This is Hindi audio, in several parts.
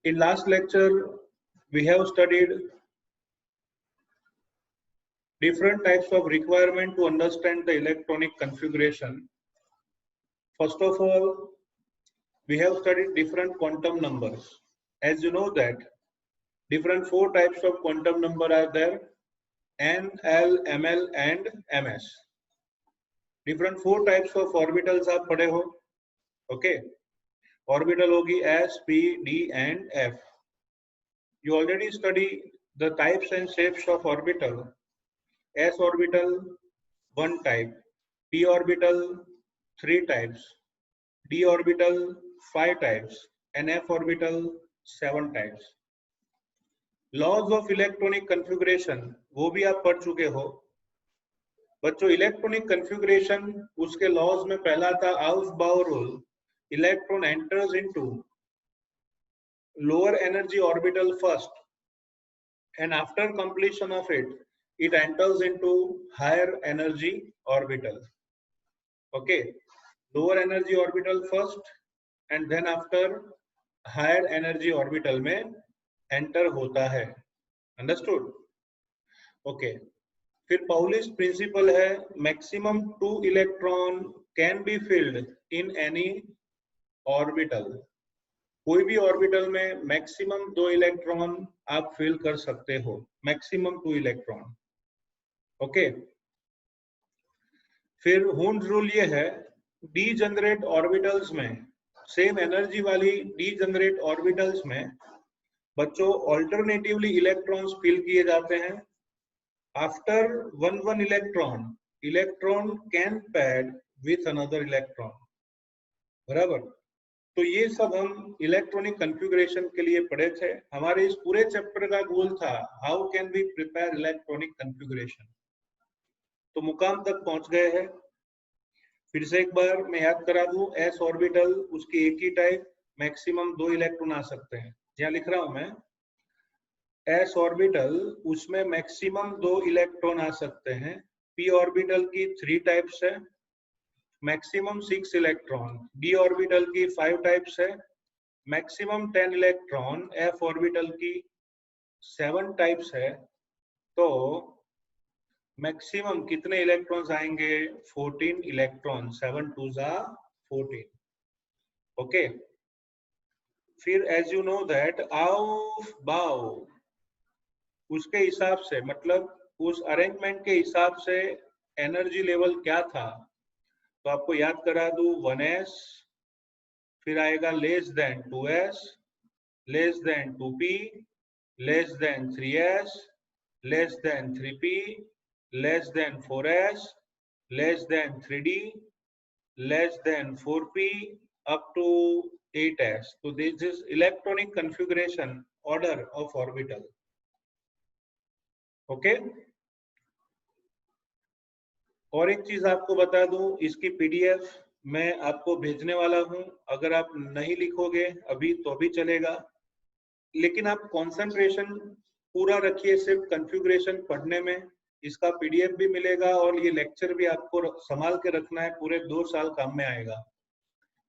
In last lecture, we have studied different types of requirement to understand the electronic configuration. First of all, we have studied different quantum numbers. As you know that different 4 types of quantum number are there: N, L, ML and MS. Different 4 types of orbitals आप पढ़े हो. Okay. Orbital होगी S, P, D and F. You already study the types and shapes of orbital. S orbital 1 type, P orbital 3 types, D orbital 5 types and F orbital 7 types. Laws of electronic configuration वो भी आप पढ़ चुके हो. बच्चों, इलेक्ट्रॉनिक कन्फिगुरेशन उसके लॉज में पहला था Aufbau rule. Electron enters into lower energy orbital first, and after completion of it, it enters into higher energy orbital. Okay, lower energy orbital first, and then after higher energy orbital में enter होता है. Understood? Okay. फिर Pauli's principle है maximum 2 electron can be filled in any orbital. कोई भी ऑर्बिटल में मैक्सिमम 2 इलेक्ट्रॉन आप फिल कर सकते हो. Maximum 2 electron. ओके. फिर हुंड रूल ये है, डीजनरेट ऑर्बिटल्स में, सेम एनर्जी वाली डीजनरेट ऑर्बिटल्स में बच्चों ऑल्टरनेटिवली इलेक्ट्रॉन्स फिल किए जाते हैं. After 1 electron can pad with another electron. बराबर. तो ये सब हम इलेक्ट्रॉनिक कन्फिगुरेशन के लिए पढ़े थे. हमारे इस पूरे चैप्टर का गोल था how can we prepare electronic configuration. तो मुकाम तक पहुंच गए हैं. फिर से एक बार मैं याद करा दूं, एस ऑर्बिटल उसकी एक ही टाइप, मैक्सिमम 2 इलेक्ट्रॉन आ सकते हैं. जहां लिख रहा हूं मैं एस ऑर्बिटल, उसमें मैक्सिमम 2 इलेक्ट्रॉन आ सकते हैं. पी ऑर्बिटल की 3 टाइप्स है, मैक्सिमम 6 इलेक्ट्रॉन. डी ऑर्बिटल की 5 टाइप्स है, मैक्सिमम 10 इलेक्ट्रॉन. एफ ऑर्बिटल की 7 टाइप्स है. तो मैक्सिमम कितने इलेक्ट्रॉन्स आएंगे? 14 इलेक्ट्रॉन. 7 2 जा 14. ओके. फिर as you know that Aufbau उसके हिसाब से, मतलब उस अरेंजमेंट के हिसाब से एनर्जी लेवल क्या था, तो आपको याद करा दूं 1s, फिर आएगा less than 2s, less than 2p, less than 3s, less than 3p, less than 4s, less than 3d, less than 4p, up to 8s. So this is electronic configuration order of orbital. Okay. और एक चीज आपको बता दूं, इसकी पीडीएफ मैं आपको भेजने वाला हूं. अगर आप नहीं लिखोगे अभी तो भी चलेगा, लेकिन आप कंसंट्रेशन पूरा रखिए सिर्फ कॉन्फ़िगरेशन पढ़ने में. इसका पीडीएफ भी मिलेगा और ये लेक्चर भी आपको संभाल के रखना है. पूरे 2 साल काम में आएगा.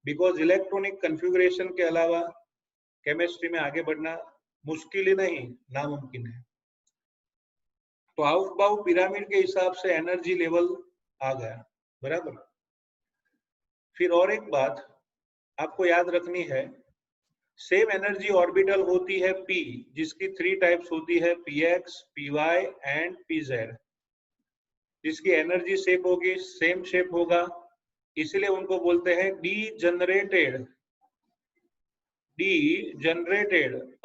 बिकॉज इलेक्ट्रॉनिक कॉन्फ़िगरेशन के अलावा केमिस्ट्री में आगे बढ़ना मुश्किल ही नहीं, नामुमकिन है. तो Aufbau पिरामिड के हिसाब से एनर्जी लेवल आ गया. बराबर. फिर और एक बात आपको याद रखनी है, सेम एनर्जी ऑर्बिटल होती है P, जिसकी 3 टाइप्स होती है, Px, Py एंड Pz. जिसकी एनर्जी शेप होगी, सेम शेप होगा, इसलिए उनको बोलते हैं degenerated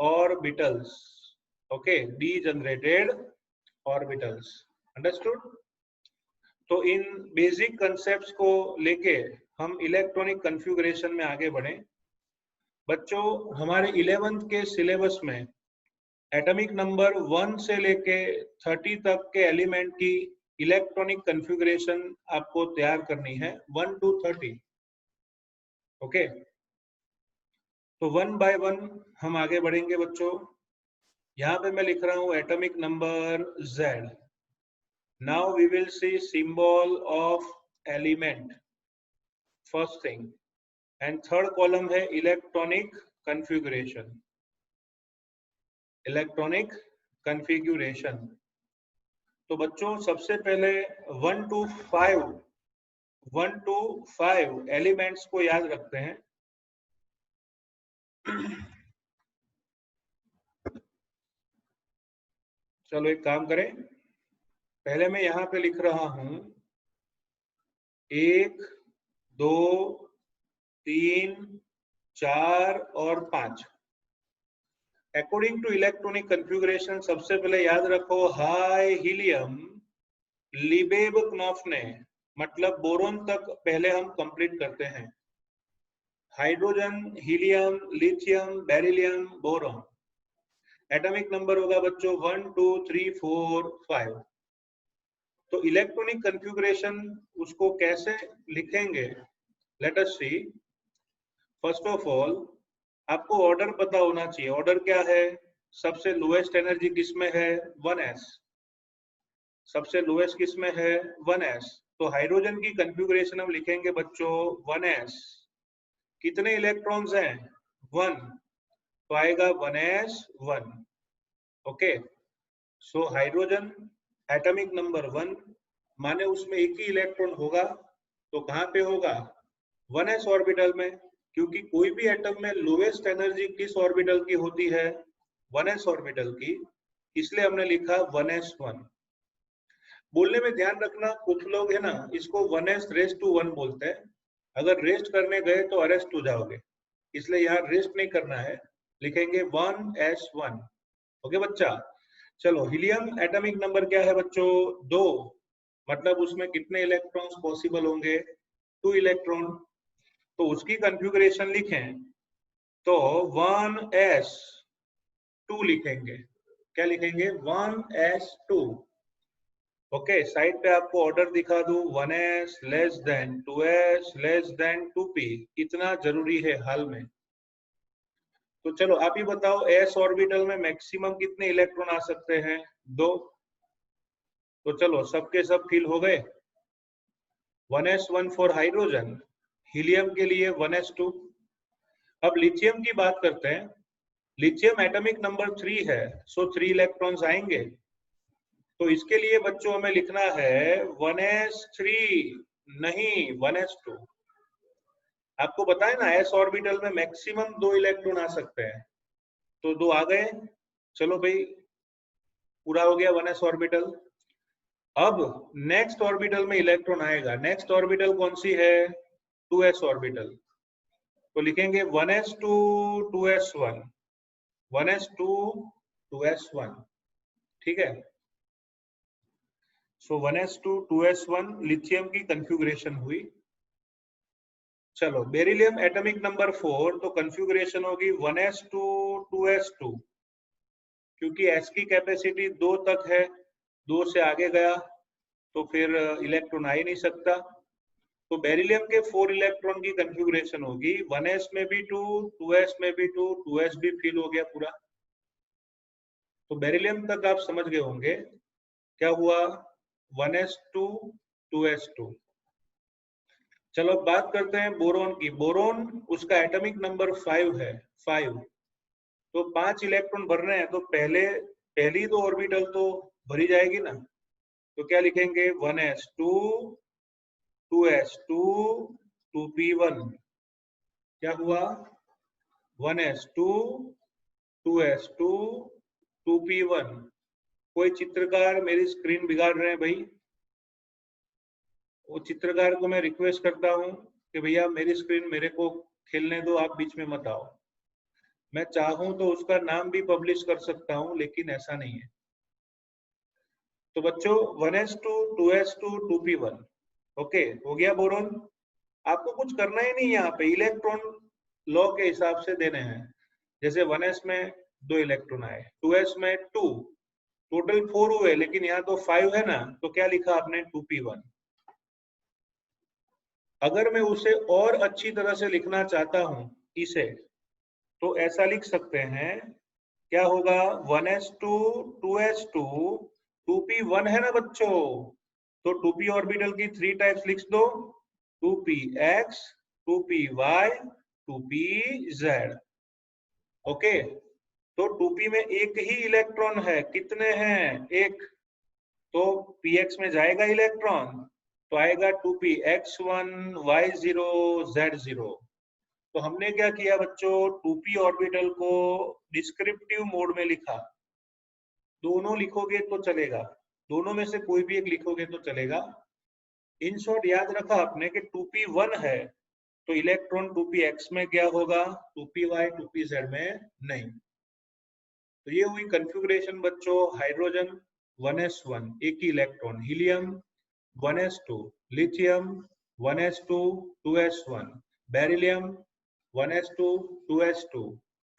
orbitals. Okay, degenerated orbitals. Understood. तो इन बेसिक कंसेप्ट्स को लेके हम इलेक्ट्रॉनिक कॉन्फ़िगरेशन में आगे बढ़े. बच्चों, हमारे 11th के सिलेबस में एटॉमिक नंबर 1 से लेके 30 तक के एलिमेंट की इलेक्ट्रॉनिक कॉन्फ़िगरेशन आपको तैयार करनी है, 1 to 30. ओके. तो 1 by 1 हम आगे बढ़ेंगे बच्चों. यहाँ पे मैं लिख रहा हूँ atomic number Z. Now we will see symbol of element first thing, and third column है electronic configuration. Electronic configuration. तो बच्चों सबसे पहले 1 to 5 एलिमेंट्स को याद रखते हैं। चलो एक काम करें, पहले मैं यहाँ पे लिख रहा हूं 1, 2, 3, 4 और 5। अकॉर्डिंग टू इलेक्ट्रॉनिक कॉन्फ़िगरेशन सबसे पहले याद रखो हाई हीलियम लिबेब क्नॉफ्ने, मतलब बोरोन तक पहले हम कंप्लीट करते हैं। Hydrogen, helium, lithium, beryllium, boron. Atomic number होगा बच्चों 1, 2, 3, 4, 5। तो इलेक्ट्रॉनिक कॉन्फ़िगरेशन उसको कैसे लिखेंगे, let us see. First of all आपको ऑर्डर पता होना चाहिए। ऑर्डर क्या है? सबसे लोएस्ट एनर्जी किसमें है? 1s। सबसे लोएस्ट किसमें है? 1s। तो हाइड्रोजन की कॉन्फ़िगरेशन हम लिखेंगे बच्चों 1s। कितने इलेक्ट्रॉन्स हैं? 1। तो आएगा 1s 1। Okay, so hydrogen atomic number 1 माने उसमें एक ही इलेक्ट्रॉन होगा। तो कहां पे होगा? 1s ऑर्बिटल में, क्योंकि कोई भी एटम में लोएस्ट एनर्जी किस ऑर्बिटल की होती है? 1s ऑर्बिटल की। इसलिए हमने लिखा 1s 1। बोलने में ध्यान रखना, कुछ लोग है ना इसको 1s रेस्ट टू 1 बोलते हैं। अगर रेस्ट करने गए तो अरेस्ट हो जाओगे, इसलिए यहाँ रेस्ट नहीं करना है, लिखेंगे 1s 1। ओके बच्चा। चलो हीलियम एटॉमिक नंबर क्या है बच्चों? 2। मतलब उसमें कितने इलेक्ट्रॉन्स पॉसिबल होंगे? 2 इलेक्ट्रॉन। तो उसकी कॉन्फ़िगरेशन लिखें तो 1s 2 लिखेंगे। क्या लिखेंगे? 1s 2। ओके, साइड पे आपको ऑर्डर दिखा दूं 1s less than 2s less than 2p, इतना जरूरी है हाल में। तो चलो आप ही बताओ s ऑर्बिटल में मैक्सिमम कितने इलेक्ट्रॉन आ सकते हैं? 2। तो चलो सबके सब फिल हो गए। 1s 1 फॉर हाइड्रोजन, हीलियम के लिए 1s 2। अब लिथियम की बात करते हैं। लिथियम एटॉमिक नंबर 3 है, सो 3 इलेक्ट्रॉन्स आएंगे। तो इसके लिए बच्चों हमें लिखना है 1s3, नहीं 1s2। आपको पता है ना s ऑर्बिटल में मैक्सिमम 2 इलेक्ट्रॉन आ सकते हैं। तो 2 आ गए। चलो भाई पूरा हो गया 1s ऑर्बिटल। अब नेक्स्ट ऑर्बिटल में इलेक्ट्रॉन आएगा। नेक्स्ट ऑर्बिटल कौन सी है? 2s orbital. तो लिखेंगे 1s2 2s1, 1s2 2s1। ठीक है, सो 1s2 2s1 लिथियम की कॉन्फ़िगरेशन हुई। चलो बेरिलियम एटॉमिक नंबर 4, तो कॉन्फ़िगरेशन होगी 1s2 2s2, क्योंकि s की कैपेसिटी 2 तक है, 2 से आगे गया तो फिर इलेक्ट्रॉन आ ही नहीं सकता। तो बेरिलियम के 4 इलेक्ट्रॉन की कॉन्फ़िगरेशन होगी 1s में भी 2, 2s में भी 2, 2s भी फिल हो गया पूरा। तो बेरिलियम तक आप समझ गए होंगे क्या हुआ? 1s2 2s2। चलो अब बात करते हैं बोरोन की। बोरोन उसका एटॉमिक नंबर 5 है, 5। तो 5 इलेक्ट्रॉन भर रहे हैं, तो पहली 2 ऑर्बिटल तो भरी जाएगी ना। तो क्या लिखेंगे? 1s2 2s2 2p1। क्या हुआ? 1s2 2s2 2p1। कोई चित्रकार मेरी स्क्रीन बिगाड़ रहे हैं भाई। वो चित्रकार को मैं रिक्वेस्ट करता हूँ कि भैया मेरी स्क्रीन मेरे को खेलने दो, आप बीच में मत आओ। मैं चाहूं तो उसका नाम भी पब्लिश कर सकता हूं, लेकिन ऐसा नहीं है। तो बच्चों 1s2 2s2 2p1। ओके हो गया बोरोन। आपको कुछ करना ही नहीं, यहाँ पे इलेक्ट्रॉन लॉ के हिसाब से देने हैं। जैसे 1s में 2 इलेक्ट्रॉन आए, 2s में 2, टोटल 4 हुए, लेकिन यहाँ तो 5 है ना, तो क्या लिखा आपने? 2p1। अगर मैं उसे और अच्छी तरह से लिखना चाहता हूं इसे, तो ऐसा लिख सकते हैं। क्या होगा? 1s2 2s2 2p1 है ना बच्चों। तो 2p ऑर्बिटल की 3 टाइप्स लिख दो, 2px 2py 2pz। ओके, तो 2p में एक ही इलेक्ट्रॉन है, कितने हैं? एक, तो px में जाएगा इलेक्ट्रॉन, तो आएगा 2p x1 y0 z0। तो हमने क्या किया बच्चों, 2p ऑर्बिटल को डिस्क्रिप्टिव मोड में लिखा। दोनों लिखोगे तो चलेगा, दोनों में से कोई भी एक लिखोगे तो चलेगा। इन शॉर्ट याद रखा आपने कि 2p 1 है तो इलेक्ट्रॉन 2px में क्या होगा, 2py 2pz में नहीं। तो ये हुई कॉन्फ़िगरेशन बच्चों। हाइड्रोजन 1s1 एक ही electron, helium 1s2, lithium 1s2 2s1, beryllium 1s2 2s2,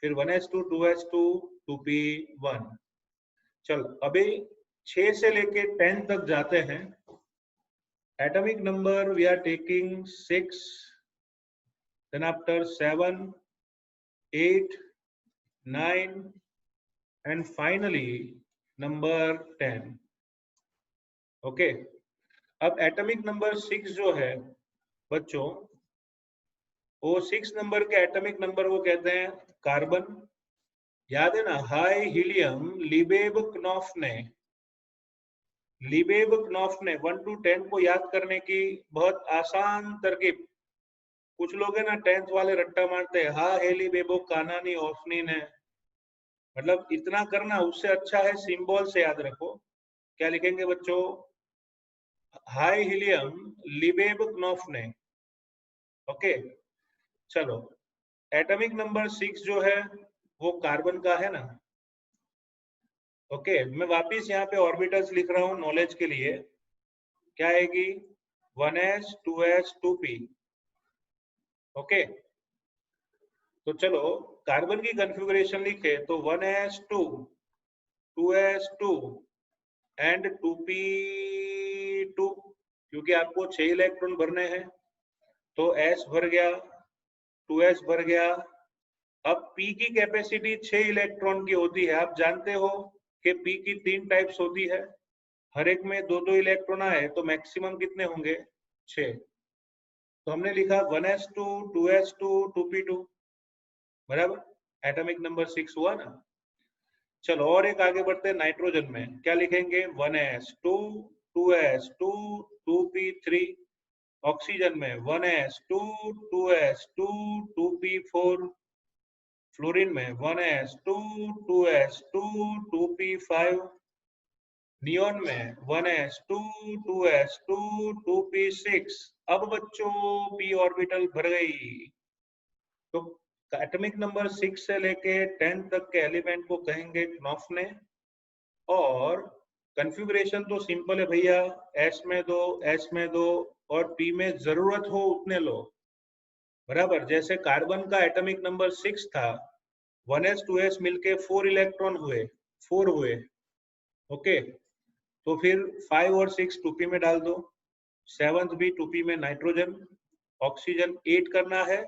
फिर 1s2 2s2 2p1। चल अभी 6 से लेके 10 तक जाते हैं। Atomic number we are taking 6, then after 7, 8, 9 and finally number 10। Okay, अब एटॉमिक नंबर 6 जो है बच्चों, वो 6 नंबर के एटॉमिक नंबर वो कहते हैं कार्बन। याद है ना, हाई हीलियम लिबेब क्नॉफ ने 1 to 10 को याद करने की बहुत आसान तरकीब। कुछ लोग है ना 10th वाले रट्टा मारते हैं, हा हेली बेबो कानानी ऑफनीन है, मतलब इतना करना, उससे अच्छा है सिंबल से याद रखो। क्या लिखेंगे बच्चों, हाई हीलियम लिबेब क्नॉफ ने। ओके, चलो एटॉमिक नंबर 6 जो है वो कार्बन का है ना। ओके, मैं वापिस यहाँ पे ऑर्बिटल्स लिख रहा हूँ नॉलेज के लिए। क्या आएगी, 1s 2s 2p। ओके, तो चलो कार्बन की कॉन्फ़िगरेशन लिखे तो 1s2 2s2 एंड 2p2, क्योंकि आपको 6 इलेक्ट्रॉन भरने हैं तो s भर गया, 2s भर गया। अब p की कैपेसिटी 6 इलेक्ट्रॉन की होती है। आप जानते हो कि p की 3 टाइप्स होती है, हर एक में 2-2 इलेक्ट्रॉन आए तो मैक्सिमम कितने होंगे, 6। तो हमने लिखा 1s2 2s2 2p2 बराबर, एटॉमिक नंबर 6 हुआ ना। चलो और एक आगे बढ़ते हैं नाइट्रोजन में। क्या लिखेंगे, 1s2 2s2 2p3। ऑक्सीजन में 1s2 2s2 2p4। फ्लोरीन में 1s2 2s2 2p5। नियोन में 1s2 2s2 2p6। अब बच्चों p ऑर्बिटल भर गई। तो एटॉमिक नंबर 6 से लेके 10 तक के एलिमेंट को कहेंगे क्नॉफ ने। और कॉन्फ़िगरेशन तो सिंपल है भैया, s में दो, s में दो और p में जरूरत हो उतने लो बराबर। जैसे कार्बन का एटॉमिक नंबर 6 था, 1s 2s मिलके 4 इलेक्ट्रॉन हुए, 4 हुए। ओके, तो फिर 5 और 6 2p में डाल दो, 7th भी 2p में नाइट्रोजन। ऑक्सीजन 8 करना है,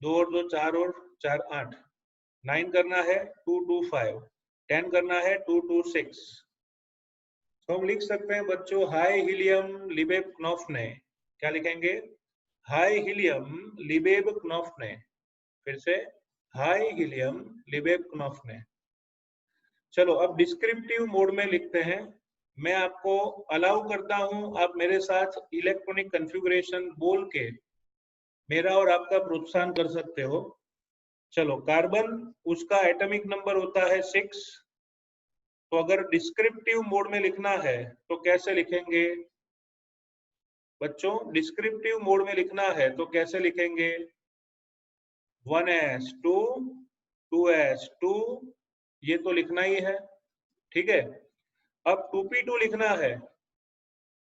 2 और 2 4 और 4 8। 9 करना है 2 2 5। 10 करना है 2 2 6। तो हम लिख सकते हैं बच्चों हाई हीलियम लिबेब क्नॉफ ने। क्या लिखेंगे, हाई हीलियम लिबेब क्नॉफ ने। फिर से हाई हीलियम लिबेब क्नॉफ ने। चलो अब डिस्क्रिप्टिव मोड में लिखते हैं। मैं आपको अलाउ करता हूं, आप मेरे साथ इलेक्ट्रॉनिक कॉन्फ़िगरेशन बोल के मेरा और आपका प्रोत्साहन कर सकते हो। चलो कार्बन, उसका एटॉमिक नंबर होता है 6। तो अगर डिस्क्रिप्टिव मोड में लिखना है तो कैसे लिखेंगे बच्चों, डिस्क्रिप्टिव मोड में लिखना है तो कैसे लिखेंगे, 1s2 2s2, ये तो लिखना ही है, ठीक है। अब 2p2 लिखना है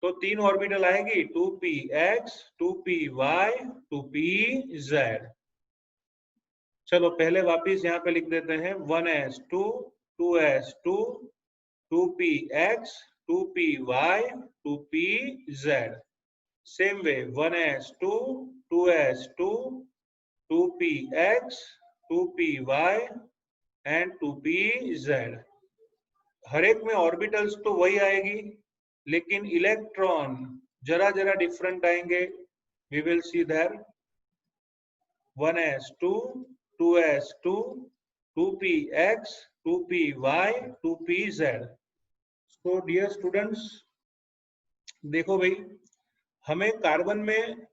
तो 3 ऑर्बिटल आएगी, 2px 2py 2pz। चलो पहले वापिस यहाँ पे लिख देते हैं, 1s2 2s2 2px 2py 2pz। Same way 1s2 2s2 2px 2py and 2pz। हर एक में ऑर्बिटल्स तो वही आएगी लेकिन इलेक्ट्रॉन जरा जरा डिफरेंट आएंगे। We will see that 1s2 2s2 2px, 2py, 2pz। तो डियर स्टूडेंट्स, देखो भाई, हमें कार्बन में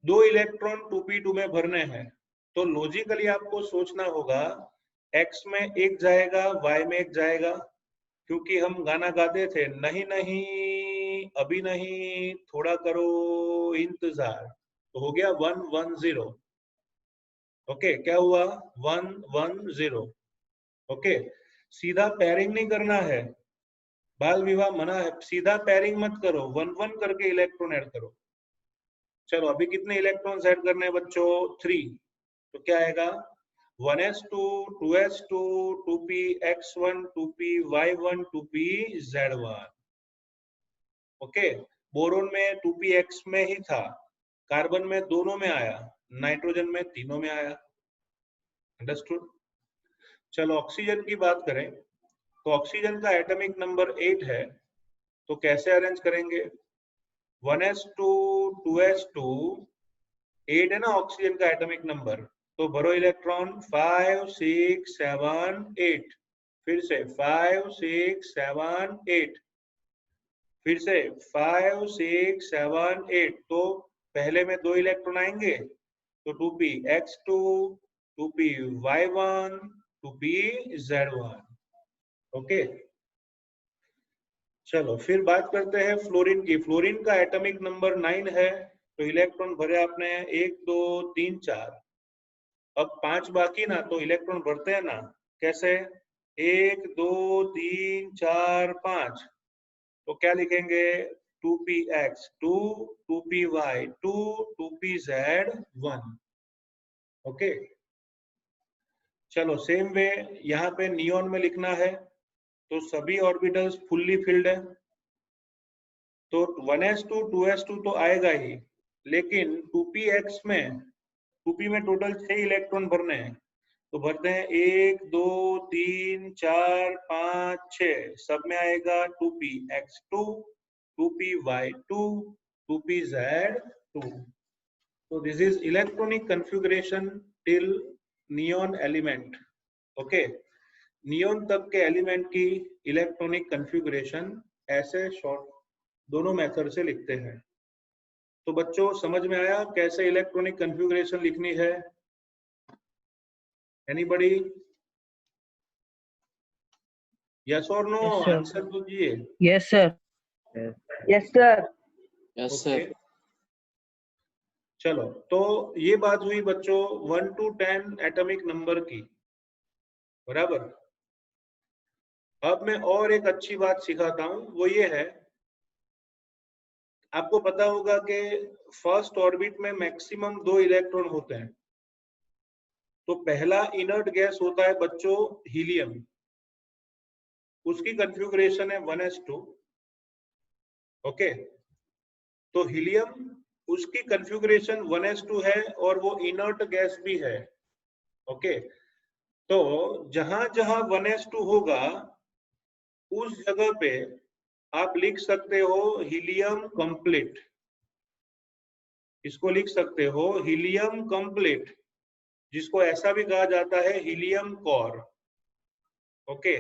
2 इलेक्ट्रॉन 2p2 में भरने हैं, तो लॉजिकली आपको सोचना होगा x में एक जाएगा, y में एक जाएगा, क्योंकि हम गाना गाते थे, नहीं नहीं अभी नहीं, थोड़ा करो इंतजार। तो हो गया 110। ओके, क्या हुआ? 110। ओके, सीधा पैरिंग नहीं करना है, बाल विवाह मना है, सीधा पैरिंग मत करो, 1-1 करके इलेक्ट्रॉन ऐड करो। चलो अभी कितने इलेक्ट्रॉन ऐड करने हैं बच्चों? 3। तो क्या आएगा? 1s2, 2s2, 2px1, 2py1, 2pz1। Okay, boron में 2px में ही था, कार्बन में दोनों में आया, नाइट्रोजन में तीनों में आया। अंडरस्टूड? चलो ऑक्सीजन की बात करें, तो ऑक्सीजन का एटॉमिक नंबर 8 है, तो कैसे अरेंज करेंगे? 1s2, 2s2, 8 है ना ऑक्सीजन का एटॉमिक नंबर, तो भरो इलेक्ट्रॉन 5, 6, 7, 8। फिर से 5, 6, 7, 8। फिर से 5, 6, 7, 8। तो पहले में 2 इलेक्ट्रॉन आएंगे, तो 2px2, 2py1, 2pz1। ओके, चलो फिर बात करते हैं फ्लोरीन की। फ्लोरीन का एटॉमिक नंबर 9 है, तो इलेक्ट्रॉन भरे आपने 1, 2, 3, 4। अब 5 बाकी ना, तो इलेक्ट्रॉन भरते हैं ना, कैसे? 1, 2, 3, 4, 5। तो क्या लिखेंगे? 2px2, 2py2, 2pz1। ओके, चलो सेम वे यहाँ पे नियॉन में लिखना है, तो सभी ऑर्बिटल्स फुल्ली फिल्ड है, तो 1s2, 2s2 तो आएगा ही, लेकिन 2px में 2p में टोटल 6 इलेक्ट्रॉन भरने हैं, तो भरते हैं 1, 2, 3, 4, 5, 6, सब में आएगा 2px2, 2py2, 2pz2। So this is electronic configuration till neon element. Okay, neon तक के एलिमेंट की इलेक्ट्रॉनिक कन्फिगुरेशन ऐसे शॉर्ट दोनों मेथड से लिखते हैं। तो बच्चों समझ में आया कैसे इलेक्ट्रॉनिक कन्फिगुरेशन लिखनी है? एनीबॉडी? यस और नो? आंसर दीजिए। Yes sir. Yes sir. Yes okay, sir. चलो तो ये बात हुई बच्चों 1 to 10 एटॉमिक नंबर की, बराबर। अब मैं और एक अच्छी बात सिखाता हूं, वो ये है, आपको पता होगा कि फर्स्ट ऑर्बिट में मैक्सिमम 2 इलेक्ट्रॉन होते हैं। तो पहला इनर्ट गैस होता है बच्चों हीलियम, उसकी कन्फिगुरेशन है 1s2। ओके, तो हीलियम उसकी कन्फिगुरेशन 1s2 है और वो इनर्ट गैस भी है। ओके, तो जहां जहां 1s2 होगा उस जगह पे आप लिख सकते हो हीलियम कंप्लीट, इसको लिख सकते हो हीलियम कंप्लीट, जिसको ऐसा भी कहा जाता है हीलियम कोर। ओके,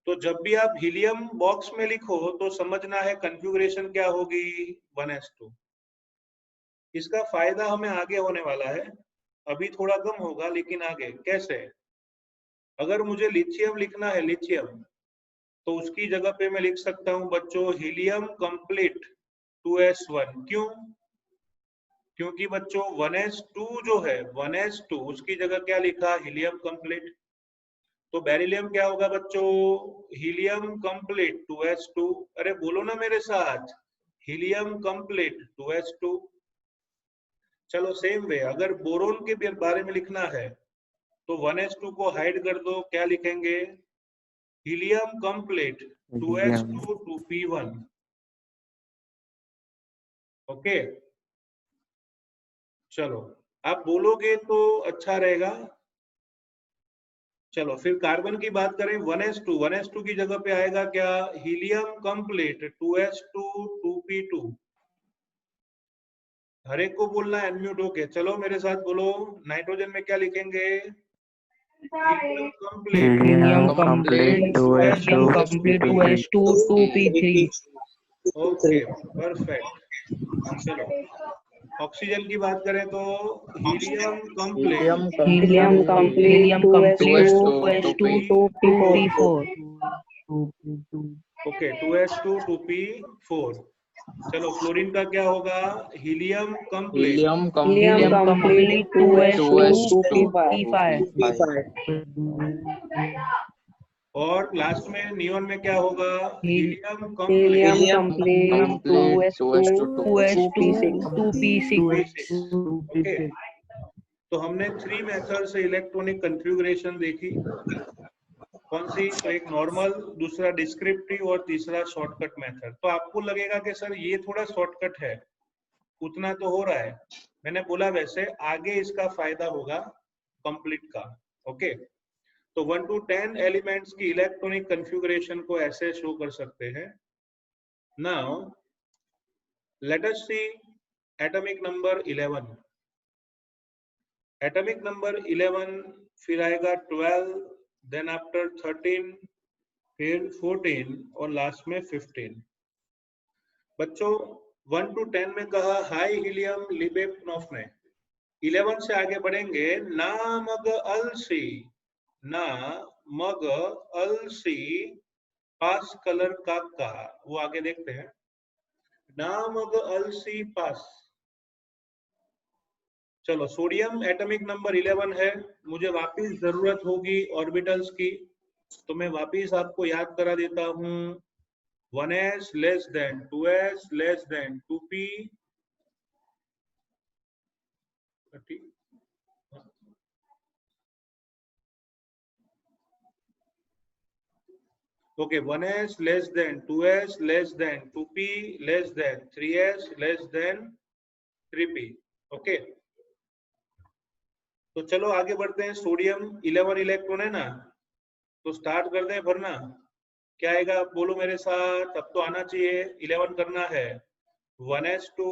तो जब भी आप हीलियम बॉक्स में लिखो तो समझना है कन्फिगुरेशन क्या होगी? 1s2। इसका फायदा हमें आगे होने वाला है, अभी थोड़ा कम होगा, लेकिन आगे कैसे? अगर मुझे लिथियम लिखना है, लिथियम, तो उसकी जगह पे मैं लिख सकता हूं बच्चों हीलियम कंप्लीट 2s1। क्यों? क्योंकि बच्चों 1s2 जो है 1s2 उसकी जगह क्या लिखा? Helium complete. तो बेरिलियम क्या होगा बच्चों? Helium complete 2s2। अरे बोलो ना मेरे साथ, हीलियम कंप्लीट 2s2। चलो सेम वे अगर बोरोन के बारे में लिखना है, तो 1s2 को हाइड कर दो, क्या लिखेंगे? Helium complete 2s2 2p1। Okay, चलो आप बोलोगे तो अच्छा रहेगा। चलो फिर कार्बन की बात करें, 1s2 की जगह पे आएगा क्या? Helium complete 2s2 2p2। हर एक को बोलना अनम्यूट होके, चलो मेरे साथ बोलो। नाइट्रोजन में क्या लिखेंगे? Helium complete Helium complete 2s2 2s2 2p3. Okay perfect. चलो ऑक्सीजन की बात करें तो helium complete Helium complete 2s2 2p4. Okay 2s2 2p4। चलो फ्लोरीन का क्या होगा? Helium complete Helium Helium complete 2s2 2p5. और लास्ट में नियोन में क्या होगा? Helium Helium complete complete 2s2 2p6. 2p6। Okay तो हमने 3 मेथड से इलेक्ट्रॉनिक कॉन्फ़िगरेशन देखी। कौन सी? तो एक नॉर्मल, दूसरा डिस्क्रिप्टिव और तीसरा शॉर्टकट मेथड। तो आपको लगेगा कि सर ये थोड़ा शॉर्टकट है, उतना तो हो रहा है। मैंने बोला वैसे आगे इसका फायदा होगा कंप्लीट का। ओके तो 1 to 10 एलिमेंट्स की इलेक्ट्रॉनिक कॉन्फ़िगरेशन को ऐसे शो कर सकते हैं। Now let us see atomic number 11। Atomic number 11, फिर आएगा 12, देन आफ्टर 13, फिर 14 और लास्ट में 15। बच्चों 1 to 10 में कहा हाई हीलियम लिबेनॉफ ने। 11 से आगे बढ़ेंगे, ना मग अलसी, ना मग अलसी पास कलर का वो आगे देखते हैं। ना मग अलसी पास। चलो सोडियम एटॉमिक नंबर 11 है। मुझे वापिस जरूरत होगी ऑर्बिटल्स की, तो मैं वापिस आपको याद करा देता हूं। 1s less than 2s less than 2p। Okay 1s less than 2s less than 2p less than 3s less than 3p। Okay तो चलो आगे बढ़ते हैं। सोडियम 11 इलेक्ट्रॉन है ना, तो स्टार्ट करते हैं भरना। क्या आएगा आप बोलो मेरे साथ, अब तो आना चाहिए। 11 करना है 1s2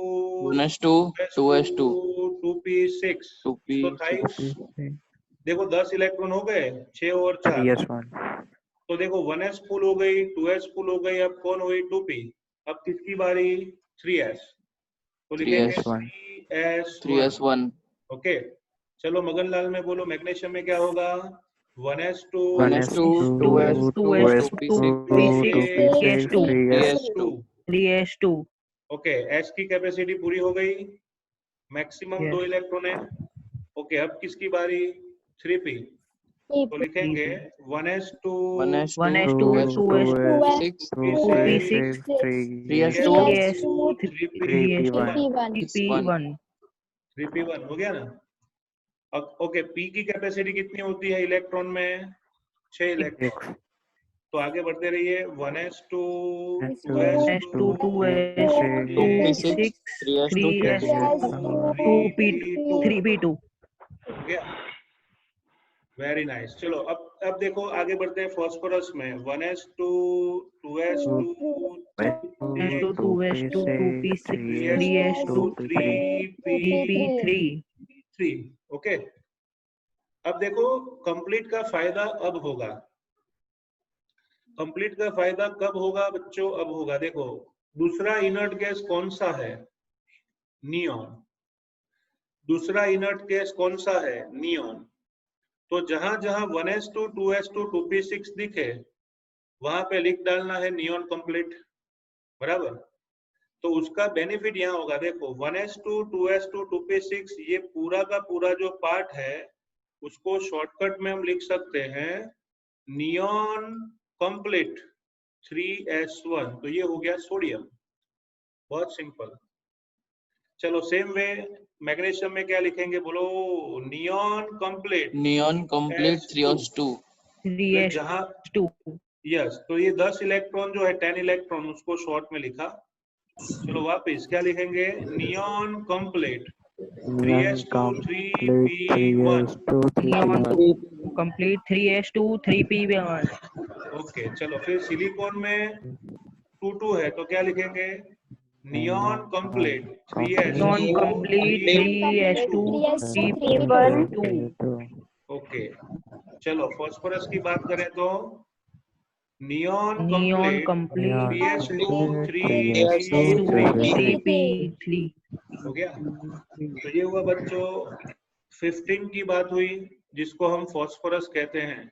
1s2 2s2 2p6 तो 2p6 देखो 10 इलेक्ट्रॉन हो गए, 6 और 4। Yes, one. तो देखो 1s फुल हो गई, 2s फुल हो गई, अब कौन हुई? 2p। अब किसकी बारी? 3s। तो लिखेंगे 3s 3s1। 3s1 ओके चलो मगनलाल में बोलो मैग्नीशियम में क्या होगा? 1s2 1s2 2s2 2s2 3s2 3s2. Okay s की कैपेसिटी पूरी हो गई, मैक्सिमम Yes. 2 इलेक्ट्रॉन है। ओके अब किसकी बारी? 3p। तो लिखेंगे 1s2 1s2 1s2 2s2 2p6 3s2 3p1 3p1. 3p1 हो गया ना। अब ओके p की कैपेसिटी कितनी होती है इलेक्ट्रॉन में? 6 इलेक्ट्रॉन। तो आगे बढ़ते रहिए 1s2 2s2 2p6 3s2 3p2. हो गया। Very nice. चलो अब देखो आगे बढ़ते हैं फास्फोरस में। 1s2 2s2 2s2 2p6 3s2 3p3. 3। Okay अब देखो कंप्लीट का फायदा अब होगा। कंप्लीट का फायदा कब होगा बच्चों? अब होगा। देखो दूसरा इनर्ट गैस कौन सा है? नियॉन। दूसरा इनर्ट गैस कौन सा है? नियॉन। तो जहां जहां 1s2 2s2 2p6 दिखे वहां पे लिख डालना है नियॉन कंप्लीट, बराबर। तो उसका बेनिफिट यहाँ होगा। देखो 1s2 2s2 2p6 ये पूरा का पूरा जो पार्ट है उसको शॉर्टकट में हम लिख सकते हैं नियॉन कंप्लीट 3s1। तो ये हो गया सोडियम। बहुत सिंपल। चलो सेम वे मैग्नीशियम में क्या लिखेंगे बोलो? नियॉन कंप्लीट 3s2 जहां 3s2. यस तो ये 10 इलेक्ट्रॉन जो है 10 इलेक्ट्रॉन उसको शॉर्ट में लिखा। चलो वापिस क्या लिखेंगे? Neon complete 3s2 3p1। Complete 3s2 3p1. Okay चलो फिर सिलिकॉन में 2 है तो क्या लिखेंगे? Neon complete 3s2 Non-complete 3s2 3p2। 3p1. Okay चलो फास्फोरस की बात करें तो neon Neon complete complete 3s2 3p3 हो गया। तो ये हुआ बच्चों 15 की बात हुई जिसको हम फास्फोरस कहते हैं।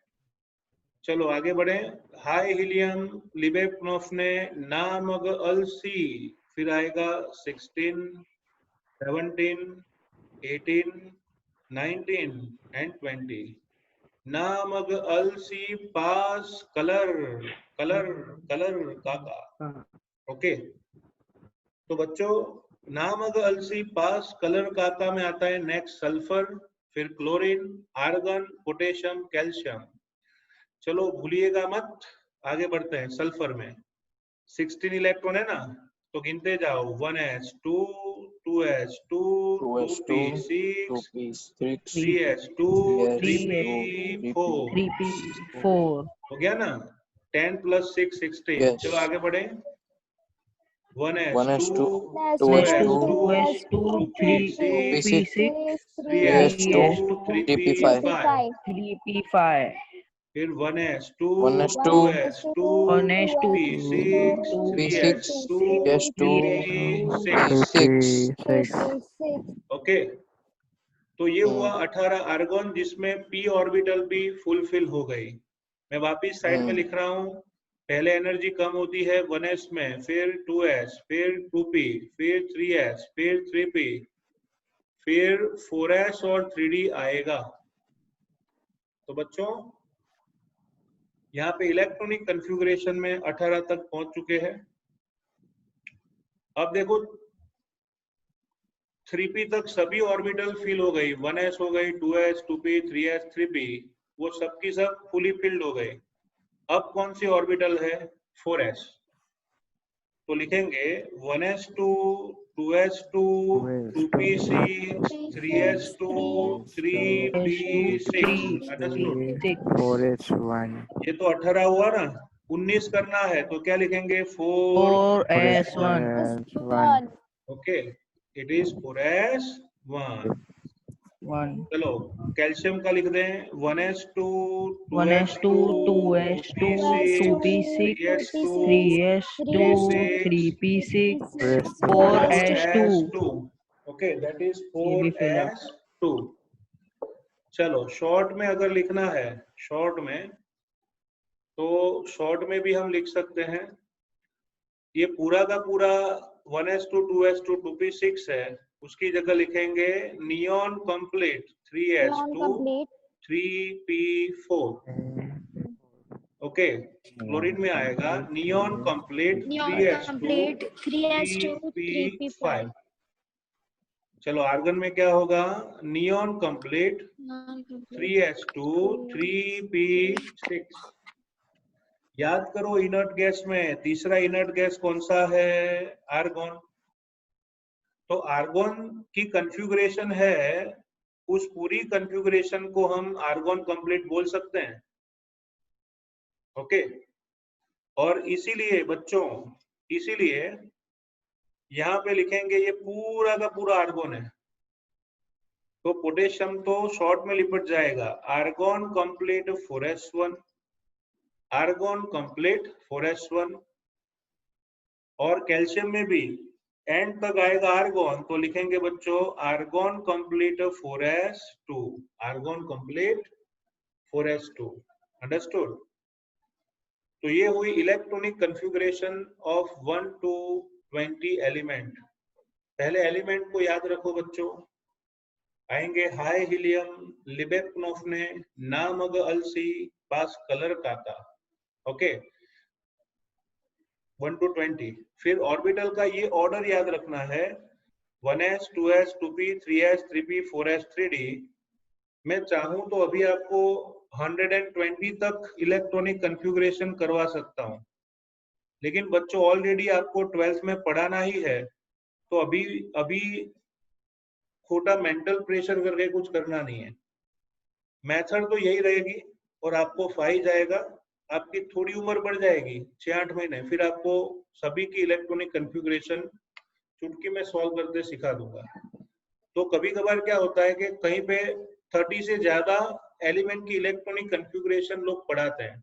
चलो आगे बढ़े। हाई हीलियम लिबेप्नोफने नामग अलसी, फिर आएगा 16, 17, 18, 19 एंड 20। नामग अलसी पास कलर कलर कलर काका। ओके, तो बच्चों नामग अलसी पास कलर काका में आता है नेक्स्ट सल्फर, फिर क्लोरीन, आर्गन, पोटेशियम, कैल्शियम। चलो भूलिएगा मत, आगे बढ़ते हैं। सल्फर में 16 इलेक्ट्रॉन है ना, तो गिनते जाओ 1s2 2s2 2p6 3s2 3p4 3p4 हो गया ना। 10 + 6 16। चलो आगे बढ़े। 1s2 2s2 2p6 3s2 3p5 3p5 फिर 1s2 1s2 2s2 1s2 p6 3s2 3p6। 3p6 okay, तो ये हुआ 18 आर्गन जिसमें p ऑर्बिटल भी फुलफिल हो गई। मैं वापिस साइड में लिख रहा हूँ। पहले एनर्जी कम होती है 1s में, फिर 2s, फिर 2p, फिर 3s, फिर 3p, फिर 4s और 3d आएगा। तो बच्चों यहाँ पे इलेक्ट्रॉनिक कन्फिगुरेशन में 18 तक पहुंच चुके हैं। अब देखो 3p तक सभी ऑर्बिटल फिल हो गई, 1s हो गई, 2s, 2p, 3s, 3p, वो सबकी सब फुली फिल्ड हो गए। अब कौन सी ऑर्बिटल है? 4s। तो लिखेंगे 1s2 2s2 2p6 3s2 3p6। Understood? 4s1 ये तो 18 हुआ ना। 19 करना है तो क्या लिखेंगे? 4s1 okay, it is 4s1। 1 चलो कैल्शियम का लिख दें 1s2 1s2 2s2 2p6 3s2 3p6 4s2 okay, that is ये भी फिल है 4s2। चलो शॉर्ट में अगर लिखना है, शॉर्ट में, तो शॉर्ट में भी हम लिख सकते हैं। ये पूरा का पूरा 1s2 2s2 2p6 है, उसकी जगह लिखेंगे neon complete 3s2 3p4। Okay, chlorine में आएगा नियॉन कंप्लीट 3s2 3p5। चलो आर्गन में क्या होगा? Neon complete 3s2 3p6। याद करो इनर्ट गैस में तीसरा इनर्ट गैस कौन सा है? आर्गन। तो आर्गन की कन्फिगुरेशन है, उस पूरी कन्फिगुरेशन को हम आर्गन कंप्लीट बोल सकते हैं। ओके, और इसीलिए बच्चों, इसीलिए यहाँ पे लिखेंगे ये पूरा का पूरा आर्गन है। तो पोटेशियम तो शॉर्ट में लिपट जाएगा, argon complete 4s1, argon complete 4s1। और कैल्शियम में भी एंड तक आएगा आर्गन, तो लिखेंगे बच्चों argon complete 4s2, argon complete 4s2। Understood? तो ये हुई electronic configuration of 1 to 20 element. पहले एलिमेंट को याद रखो बच्चों। आएंगे हाई हीलियम लिबेप्नोफने नामग अलसी पास कलर काका। Okay, 1 to 20। फिर ऑर्बिटल का ये ऑर्डर याद रखना है 1s 2s 2p 3s 3p 4s 3d। मैं चाहूं तो अभी आपको 120 तक इलेक्ट्रॉनिक कन्फिगुरेशन करवा सकता हूं, लेकिन बच्चों ऑलरेडी आपको 12th में पढ़ाना ही है, तो अभी छोटा मेंटल प्रेशर करके कुछ करना नहीं है। मेथड तो यही रहेगी और आपको फाई जाएगा। आपकी थोड़ी उम्र बढ़ जाएगी 6-8 महीने, फिर आपको सभी की इलेक्ट्रॉनिक कन्फिगुरेशन चुटकी में सॉल्व करते सिखा दूंगा। तो कभी कभार क्या होता है कि कहीं पे 30 से ज्यादा एलिमेंट की इलेक्ट्रॉनिक कॉन्फ़िगरेशन लोग पढ़ाते हैं,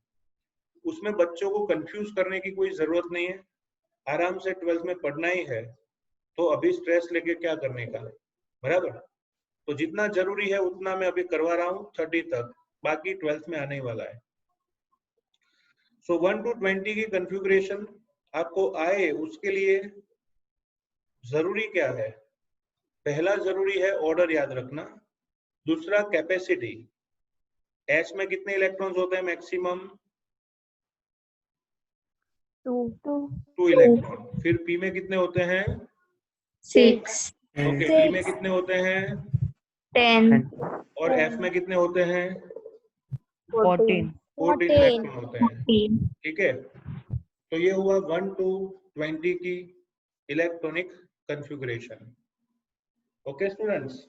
उसमें बच्चों को कंफ्यूज करने की कोई जरूरत नहीं है, आराम से 12th में पढ़ना ही है, तो अभी स्ट्रेस लेके क्या करने का, बराबर। तो जितना जरूरी है उतना मैं अभी करवा रहा हूँ 30 तक, बाकी 12th में आने ही वाला है। सो 1 to 20 की कॉन्फ़िगरेशन आपको आए उसके लिए जरूरी क्या है? पहला जरूरी है ऑर्डर याद रखना, दूसरा कैपेसिटी, एस में कितने इलेक्ट्रॉन्स होते हैं मैक्सिमम? 2 इलेक्ट्रॉन। फिर पी में कितने होते हैं? 6 ओके, डी में कितने होते हैं? 10 और एफ में कितने होते हैं? 14. 14 इलेक्ट्रॉन होते हैं, ठीक है। तो ये हुआ 1 to 20 की इलेक्ट्रॉनिक कॉन्फ़िगरेशन। Okay students.